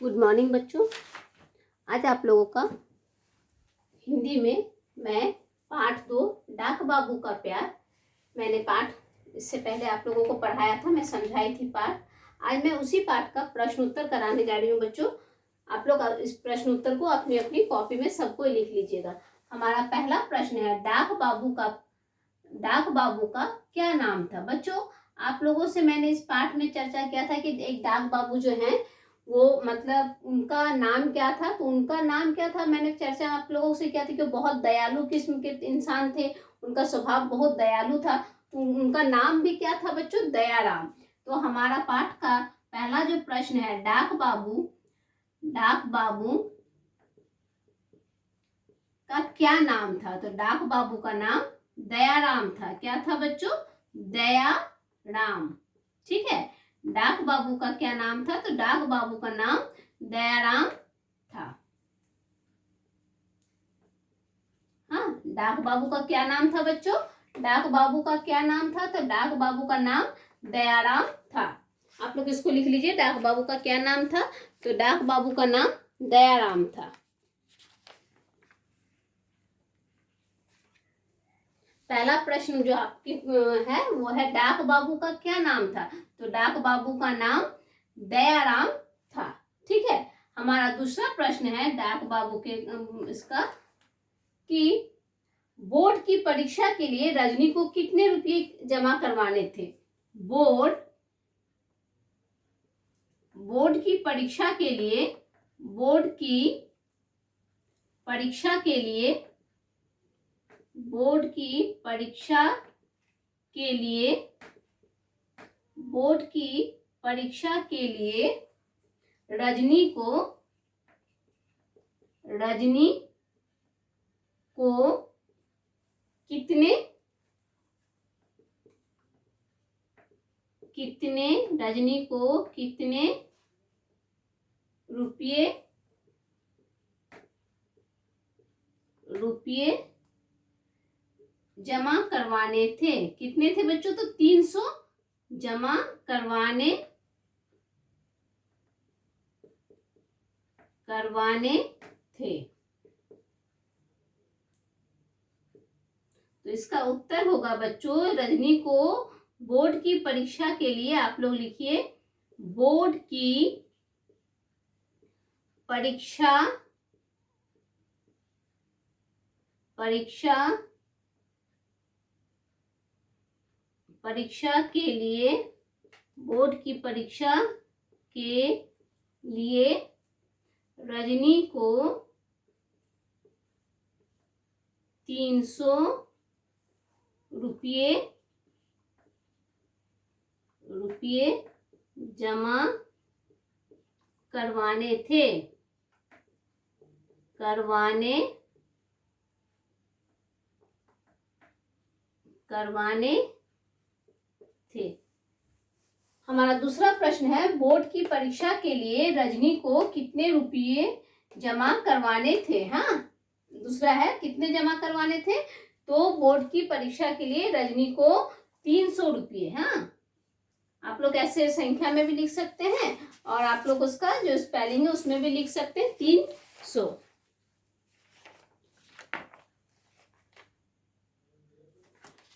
Good morning बच्चों। आज आप लोगों का हिंदी में मैं पाठ 2 डाक बाबू का प्यार, मैंने पाठ इससे पहले आप लोगों को पढ़ाया था, मैं समझाई थी पाठ। आज मैं उसी पाठ का प्रश्न उत्तर कराने जा रही हूँ बच्चों। आप लोग इस प्रश्न उत्तर को अपनी अपनी कॉपी में सबको लिख लीजिएगा। हमारा पहला प्रश्न है, डाक बाबू का क्या नाम था। बच्चों, आप लोगों से मैंने इस पाठ में चर्चा किया था कि एक डाक बाबू जो हैं वो मतलब उनका नाम क्या था। तो उनका नाम क्या था, मैंने चर्चा आप लोगों से किया था कि बहुत दयालु किस्म के इंसान थे, उनका स्वभाव बहुत दयालु था। तो उनका नाम भी क्या था बच्चों, दयाराम। तो हमारा पाठ का पहला जो प्रश्न है, डाक बाबू का क्या नाम था। तो डाक बाबू का नाम दयाराम था। क्या था बच्चों, दयाराम। ठीक है, डाक बाबू का क्या नाम था। तो डाक बाबू का नाम दयाराम था। हाँ, डाक बाबू का क्या नाम था बच्चों, डाक बाबू का क्या नाम था। तो डाक बाबू का नाम दयाराम था। आप लोग इसको लिख लीजिए, डाक बाबू का क्या नाम था। तो डाक बाबू का नाम दयाराम था। पहला प्रश्न जो आपकी है वो है, डाक बाबू का क्या नाम था। तो डाक बाबू का नाम दयाराम था। ठीक है, हमारा दूसरा प्रश्न है, डाक बाबू के इसका कि बोर्ड की परीक्षा के लिए रजनी को कितने रुपए जमा करवाने थे। बोर्ड की परीक्षा के लिए बोर्ड की परीक्षा के लिए रजनी को कितने रुपये जमा करवाने थे। कितने थे बच्चों, तो 300 जमा करवाने थे। तो इसका उत्तर होगा बच्चों, रजनी को बोर्ड की परीक्षा के लिए, आप लोग लिखिए, बोर्ड की परीक्षा के लिए रजनी को 300 रुपये जमा करवाने थे। हमारा दूसरा प्रश्न है, बोर्ड की परीक्षा के लिए रजनी को कितने रुपये जमा करवाने थे। हाँ, दूसरा है कितने जमा करवाने थे। तो बोर्ड की परीक्षा के लिए रजनी को 300 रुपये। हाँ, आप लोग ऐसे संख्या में भी लिख सकते हैं और आप लोग उसका जो स्पेलिंग है उसमें भी लिख सकते हैं, 300।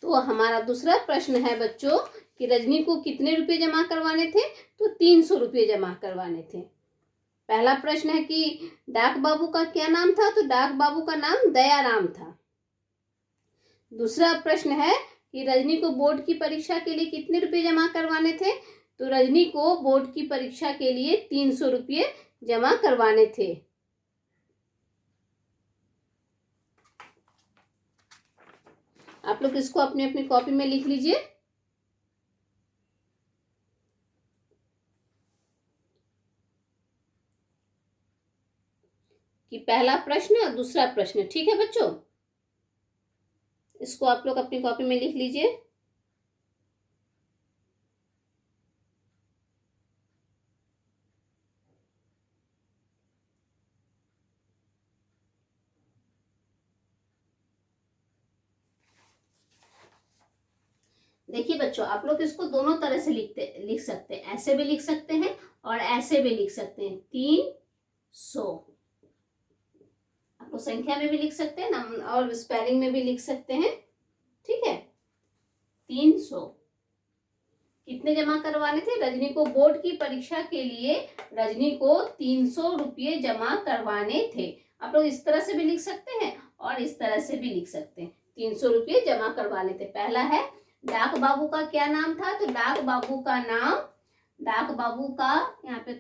तो हमारा दूसरा प्रश्न है बच्चों कि रजनी को कितने रुपए जमा करवाने थे। तो 300 रुपये जमा करवाने थे। पहला प्रश्न है कि डाक बाबू का क्या नाम था। तो डाक बाबू का नाम दयाराम था। दूसरा प्रश्न है कि रजनी को बोर्ड की परीक्षा के लिए कितने रुपए जमा करवाने थे। तो रजनी को बोर्ड की परीक्षा के लिए 300 रुपये जमा करवाने थे। आप लोग इसको अपनी अपनी कॉपी में लिख लीजिए। कि पहला प्रश्न और दूसरा प्रश्न, ठीक है बच्चों, इसको आप लोग अपनी कॉपी में लिख लीजिए। देखिए बच्चों, आप लोग इसको दोनों तरह से लिख सकते हैं, ऐसे भी लिख सकते हैं और ऐसे भी लिख सकते हैं 300। आपको संख्या में भी लिख सकते हैं और स्पेलिंग में भी लिख सकते हैं। ठीक है, 300 कितने जमा करवाने थे? रजनी को बोर्ड की परीक्षा के लिए रजनी को 300 रुपये जमा करवाने थे। आप लोग इस तरह से भी लिख सकते हैं और इस तरह से भी लिख सकते हैं। 300 रुपये जमा करवाने थे। पहला है डाक बाबू का क्या नाम था? तो डाक बाबू का यहाँ पे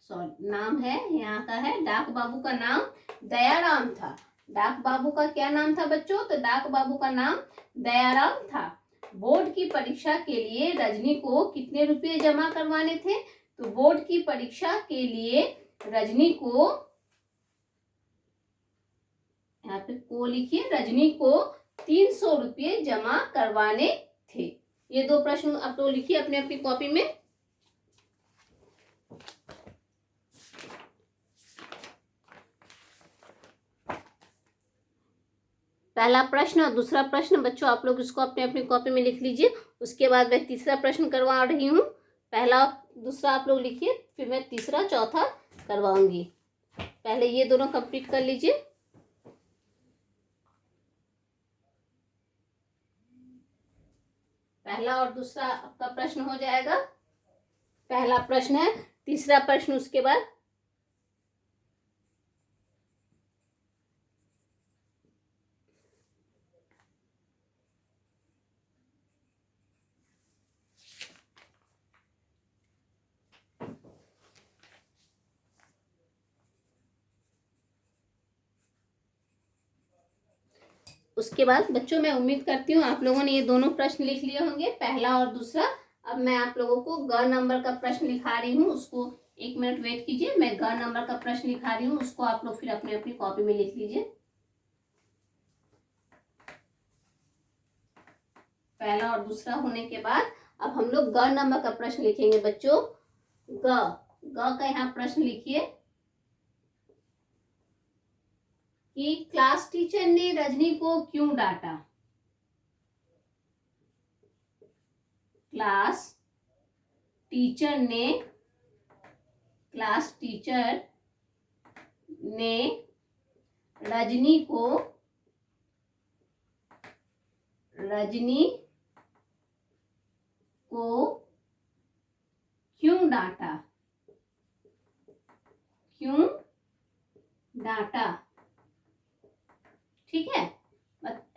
नाम है, यहाँ का है, डाक बाबू का नाम दयाराम था। डाक बाबू का क्या नाम था बच्चों? तो डाक बाबू का नाम दयाराम था। बोर्ड की परीक्षा के लिए रजनी को कितने रुपये जमा करवाने थे? तो बोर्ड की परीक्षा के लिए रजनी को, यहाँ पे को लिखिए, रजनी को 300 रुपये जमा करवाने थे। ये दो प्रश्न आप लोग लिखिए अपने अपनी कॉपी में। पहला प्रश्न और दूसरा प्रश्न बच्चों आप लोग इसको अपने अपनी कॉपी में लिख लीजिए। उसके बाद मैं तीसरा प्रश्न करवा रही हूँ। पहला दूसरा आप लोग लिखिए, फिर मैं तीसरा चौथा करवाऊंगी। पहले ये दोनों कंप्लीट कर लीजिए। पहला और दूसरा आपका प्रश्न हो जाएगा। पहला प्रश्न है, तीसरा प्रश्न उसके बाद। उसके बाद बच्चों मैं उम्मीद करती हूँ आप लोगों ने ये दोनों प्रश्न लिख लिए होंगे, पहला और दूसरा। अब मैं आप लोगों को ग नंबर का प्रश्न लिखा रही हूँ, उसको 1 मिनट वेट कीजिए। मैं ग नंबर का प्रश्न लिखा रही हूँ, उसको आप लोग फिर अपनी अपनी कॉपी में लिख लीजिए। पहला और दूसरा होने के बाद अब हम लोग ग नंबर का प्रश्न लिखेंगे बच्चों। ग का यहाँ प्रश्न लिखिए कि क्लास टीचर ने रजनी को क्यों डांटा? क्लास टीचर ने रजनी को क्यों डांटा? ठीक है,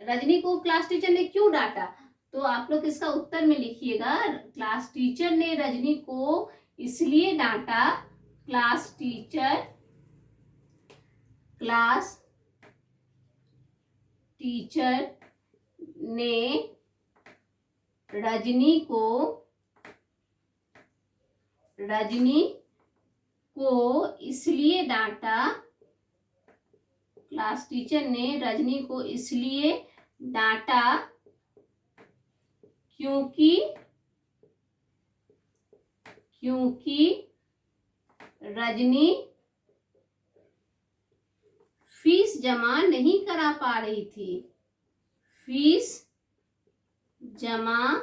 रजनी को क्लास टीचर ने क्यों डांटा? तो आप लोग इसका उत्तर में लिखिएगा, क्लास टीचर ने रजनी को इसलिए डांटा। क्लास टीचर ने रजनी को इसलिए डांटा। क्लास टीचर ने रजनी को इसलिए डांटा क्योंकि रजनी फीस जमा नहीं करा पा रही थी। फीस जमा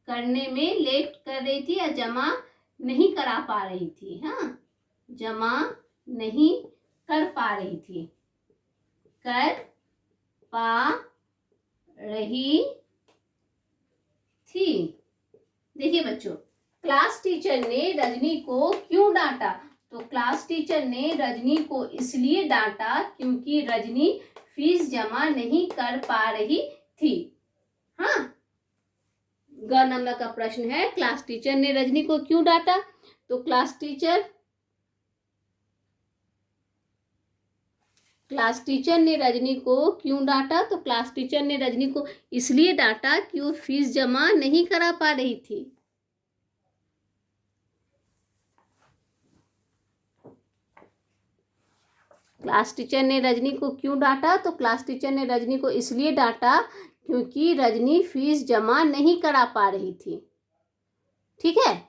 करने में लेट कर रही थी या जमा नहीं करा पा रही थी। हाँ, जमा नहीं कर पा रही थी। देखिए बच्चों, क्लास टीचर ने रजनी को क्यों डांटा? तो क्लास टीचर ने रजनी को इसलिए डांटा क्योंकि रजनी फीस जमा नहीं कर पा रही थी। हाँ, ग नंबर का प्रश्न है, क्लास टीचर ने रजनी को क्यों डांटा? तो क्लास टीचर ने रजनी को क्यों डांटा? तो क्लास टीचर ने रजनी को इसलिए डांटा कि वो फीस जमा नहीं करा पा रही थी। क्लास टीचर ने रजनी को क्यों डांटा? तो क्लास टीचर ने रजनी को इसलिए डांटा क्योंकि रजनी फीस जमा नहीं करा पा रही थी। ठीक है,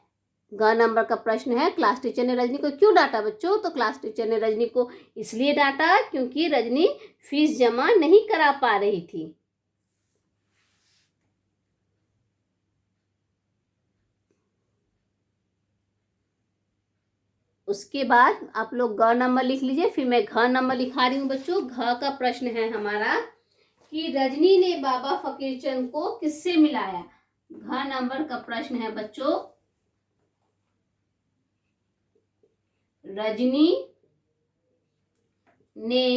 ग नंबर का प्रश्न है, क्लास टीचर ने रजनी को क्यों डांटा बच्चों? तो क्लास टीचर ने रजनी को इसलिए डांटा क्योंकि रजनी फीस जमा नहीं करा पा रही थी। उसके बाद आप लोग ग नंबर लिख लीजिए, फिर मैं घ नंबर लिखा रही हूँ बच्चों। घ का प्रश्न है हमारा कि रजनी ने बाबा फकीरचंद को किससे मिलाया। घ नंबर का प्रश्न है बच्चों, रजनी ने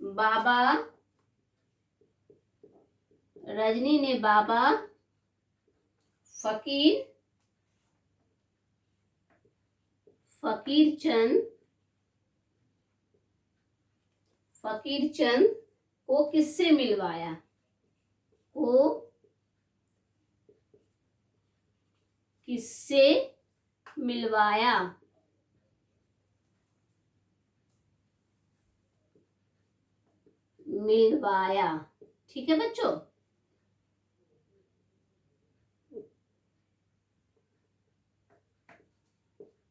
बाबा फकीरचंद को किससे मिलवाया। मिलवाया। ठीक है बच्चों,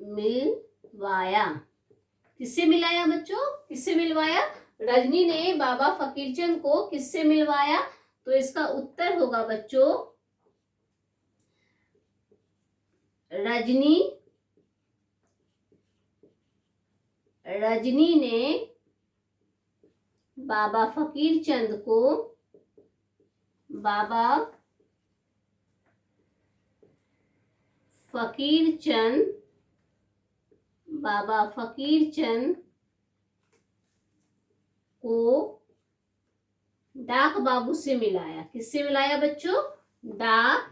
मिलवाया। किससे मिलाया बच्चों, किससे मिलवाया। रजनी ने बाबा फकीरचंद को किससे मिलवाया, तो इसका उत्तर होगा बच्चों, रजनी ने बाबा फकीरचंद को डाक बाबू से मिलाया। किससे मिलाया बच्चों, डाक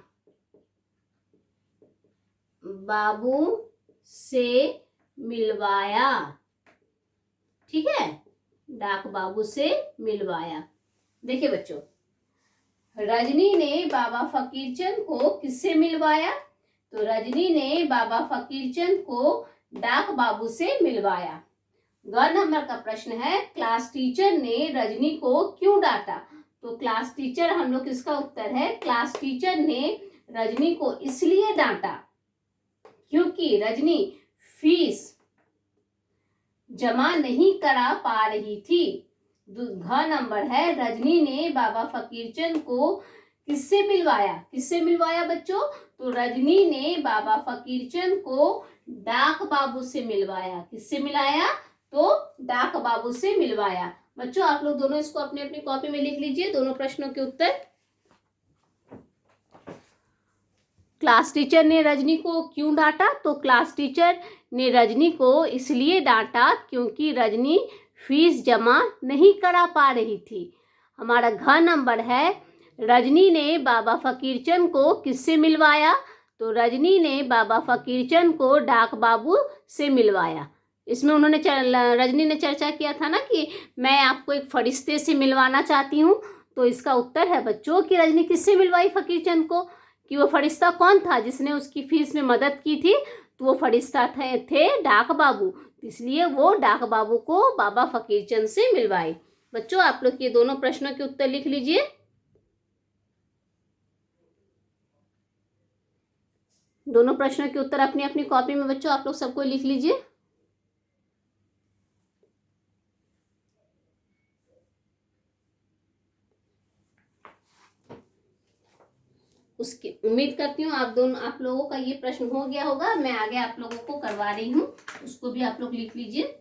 बाबू से मिलवाया। ठीक है, डाक बाबू से मिलवाया। देखिए बच्चों, रजनी ने बाबा फकीरचंद को किससे मिलवाया, तो रजनी ने बाबा फकीरचंद को डाक बाबू से मिलवाया। ग नंबर का प्रश्न है, क्लास टीचर ने रजनी को क्यों डांटा। तो क्लास टीचर, हम लोग इसका उत्तर है, क्लास टीचर ने रजनी को इसलिए डांटा क्योंकि रजनी फीस जमा नहीं करा पा रही थी। घ नंबर है, रजनी ने बाबा फकीरचंद को किससे मिलवाया बच्चों, तो रजनी ने बाबा फकीरचंद को डाक बाबू से मिलवाया। किससे मिलाया, तो डाक बाबू से मिलवाया। बच्चों आप लोग दोनों इसको अपनी अपनी कॉपी में लिख लीजिए, दोनों प्रश्नों के उत्तर। क्लास टीचर ने रजनी को क्यों डांटा, तो क्लास टीचर ने रजनी को इसलिए डांटा क्योंकि रजनी फीस जमा नहीं करा पा रही थी। हमारा घ नंबर है, रजनी ने बाबा फकीरचंद को किससे मिलवाया, तो रजनी ने बाबा फकीरचंद को डाक बाबू से मिलवाया। इसमें रजनी ने चर्चा किया था ना कि मैं आपको एक फरिश्ते से मिलवाना चाहती हूँ, तो इसका उत्तर है बच्चों कि रजनी किससे मिलवाई फकीरचंद को, कि वो फरिश्ता कौन था जिसने उसकी फीस में मदद की थी, तो वो फरिश्ता थे डाक बाबू, इसलिए वो डाक बाबू को बाबा फकीरचंद से मिलवाई। बच्चों आप लोग ये दोनों प्रश्नों के उत्तर लिख लीजिए, दोनों प्रश्नों के उत्तर अपनी अपनी कॉपी में बच्चों आप लोग सबको लिख लीजिए। उसकी उम्मीद करती हूँ आप लोगों का ये प्रश्न हो गया होगा। मैं आगे आप लोगों को करवा रही हूँ, उसको भी आप लोग लिख लीजिए।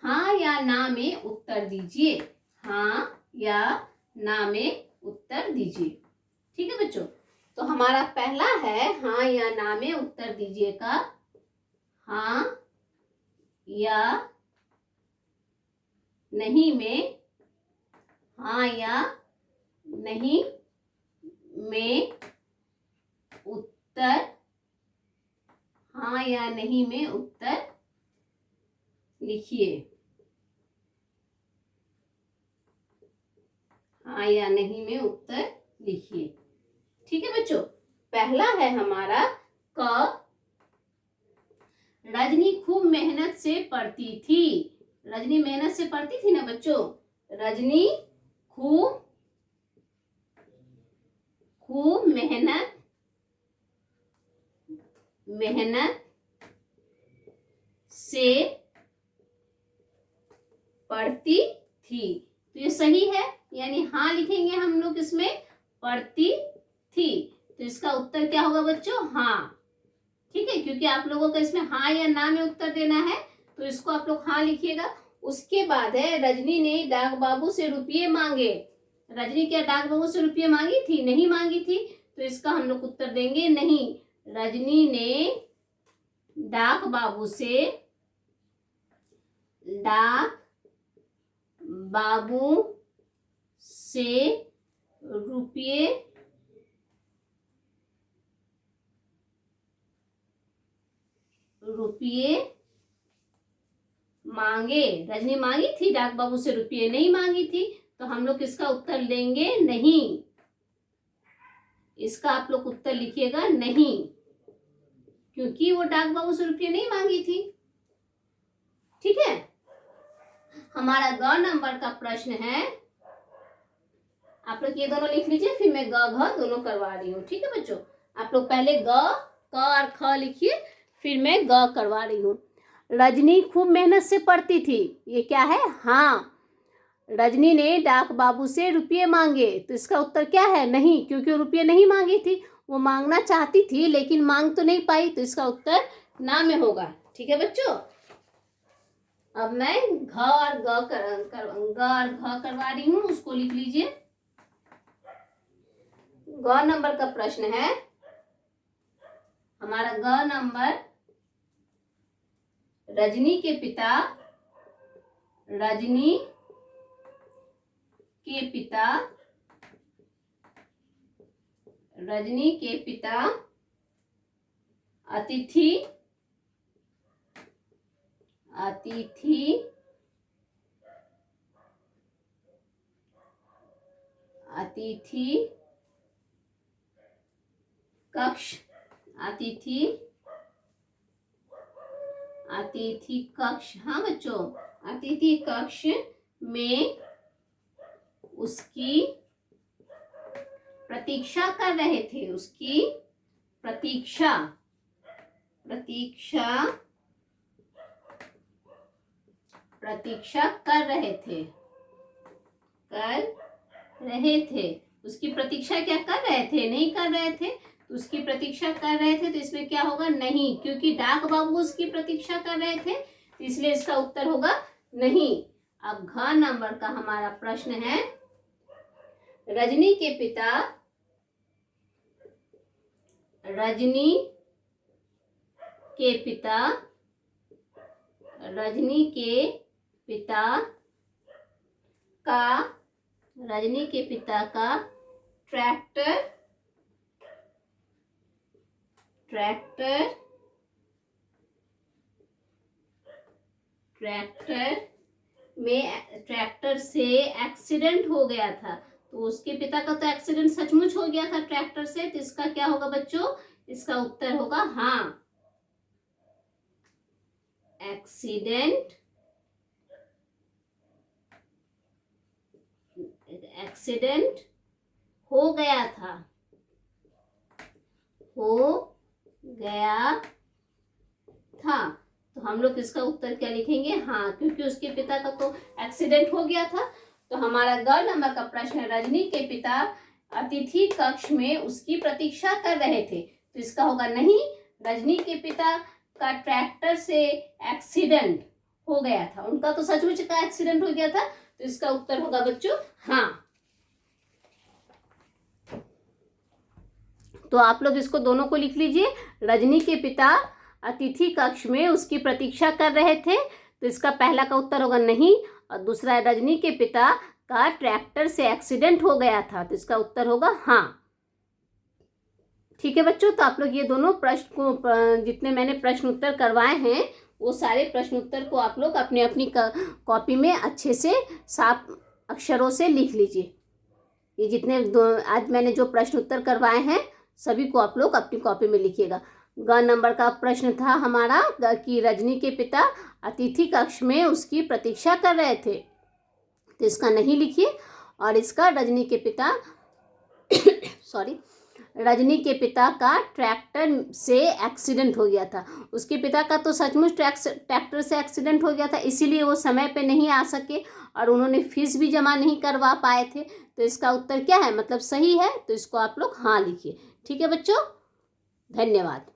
हाँ या ना में उत्तर दीजिए, हाँ या ना में उत्तर दीजिए। ठीक है बच्चों, तो हमारा पहला है हाँ या ना में उत्तर दीजिए का, हाँ या नहीं में, हाँ या नहीं में उत्तर, हाँ या नहीं में उत्तर लिखिए, हाँ या नहीं में उत्तर लिखिए। ठीक है बच्चों, पहला है हमारा क, रजनी खूब मेहनत से पढ़ती थी। रजनी मेहनत से पढ़ती थी ना बच्चों, रजनी खूब मेहनत से पढ़ती थी, तो ये सही है, यानी हाँ लिखेंगे हम लोग इसमें, पढ़ती थी। तो इसका उत्तर क्या होगा बच्चों? हाँ। ठीक है, क्योंकि आप लोगों को इसमें हाँ या ना में उत्तर देना है, तो इसको आप लोग हाँ लिखिएगा। उसके बाद है, रजनी ने डाक बाबू से रुपये मांगे। रजनी क्या डाक बाबू से रुपये मांगी थी? नहीं मांगी थी, तो इसका हम लोग उत्तर देंगे नहीं। रजनी ने डाक बाबू से रुपये मांगे। रजनी मांगी थी डाक बाबू से रुपये? नहीं मांगी थी, तो हम लोग इसका उत्तर लेंगे नहीं। इसका आप लोग उत्तर लिखिएगा नहीं, क्योंकि वो डाक बाबू से रुपये नहीं मांगी थी। ठीक है, हमारा ग नंबर का प्रश्न है, आप लोग ये दोनों लिख लीजिए, फिर मैं ग घ दोनों करवा रही हूँ। ठीक है बच्चों, आप लोग पहले ग क और ख लिखिए, फिर मैं ग करवा रही हूँ। रजनी खूब मेहनत से पढ़ती थी, ये क्या है? हाँ। रजनी ने डाक बाबू से रुपये मांगे, तो इसका उत्तर क्या है? नहीं, क्योंकि रुपये नहीं मांगी थी, वो मांगना चाहती थी लेकिन मांग तो नहीं पाई, तो इसका उत्तर ना में होगा। ठीक है बच्चों, अब मैं घ और घ करवा रही हूँ, उसको लिख लीजिए। ग नंबर का प्रश्न है हमारा। ग नंबर, रजनी के पिता अतिथि कक्ष, हाँ बच्चों, अतिथि कक्ष में उसकी प्रतीक्षा कर रहे थे। उसकी प्रतीक्षा कर रहे थे। उसकी प्रतीक्षा क्या कर रहे थे? नहीं कर रहे थे, तो उसकी प्रतीक्षा कर रहे थे, तो इसमें क्या होगा? नहीं, क्योंकि डाक बाबू उसकी प्रतीक्षा कर रहे थे, तो इसलिए इसका उत्तर होगा नहीं। अब घ नंबर का हमारा प्रश्न है, रजनी के पिता का ट्रैक्टर से एक्सीडेंट हो गया था। तो उसके पिता का तो एक्सीडेंट सचमुच हो गया था ट्रैक्टर से, तो इसका क्या होगा बच्चों? इसका उत्तर होगा हाँ, एक्सीडेंट हो गया था। तो हम लोग इसका उत्तर क्या लिखेंगे? हाँ, क्योंकि उसके पिता का तो एक्सीडेंट हो गया था। तो हमारा ग नंबर का प्रश्न है, रजनी के पिता अतिथि कक्ष में उसकी प्रतीक्षा कर रहे थे, तो इसका होगा नहीं। रजनी के पिता का ट्रैक्टर से एक्सीडेंट हो गया था, उनका तो सचमुच का एक्सीडेंट हो गया था, तो इसका उत्तर होगा बच्चों हाँ। तो आप लोग इसको दोनों को लिख लीजिए। रजनी के पिता अतिथि कक्ष में उसकी प्रतीक्षा कर रहे थे, तो इसका पहला का उत्तर होगा नहीं, और दूसरा रजनी के पिता का ट्रैक्टर से एक्सीडेंट हो गया था, तो इसका उत्तर होगा हाँ। ठीक है बच्चों, तो आप लोग ये दोनों प्रश्न को, जितने मैंने प्रश्न उत्तर करवाए हैं, वो सारे प्रश्न उत्तर को आप लोग अपनी अपनी कॉपी में अच्छे से साफ अक्षरों से लिख लीजिए। ये जितने आज मैंने जो प्रश्न उत्तर करवाए हैं, सभी को आप लोग अपनी कॉपी में लिखिएगा। ग नंबर का प्रश्न था हमारा कि रजनी के पिता अतिथि कक्ष में उसकी प्रतीक्षा कर रहे थे, तो इसका नहीं लिखिए। और इसका रजनी के पिता का ट्रैक्टर से एक्सीडेंट हो गया था। उसके पिता का तो सचमुच ट्रैक्टर से एक्सीडेंट हो गया था, इसीलिए वो समय पे नहीं आ सके और उन्होंने फीस भी जमा नहीं करवा पाए थे, तो इसका उत्तर क्या है? मतलब सही है, तो इसको आप लोग हाँ लिखिए। ठीक है बच्चों, धन्यवाद।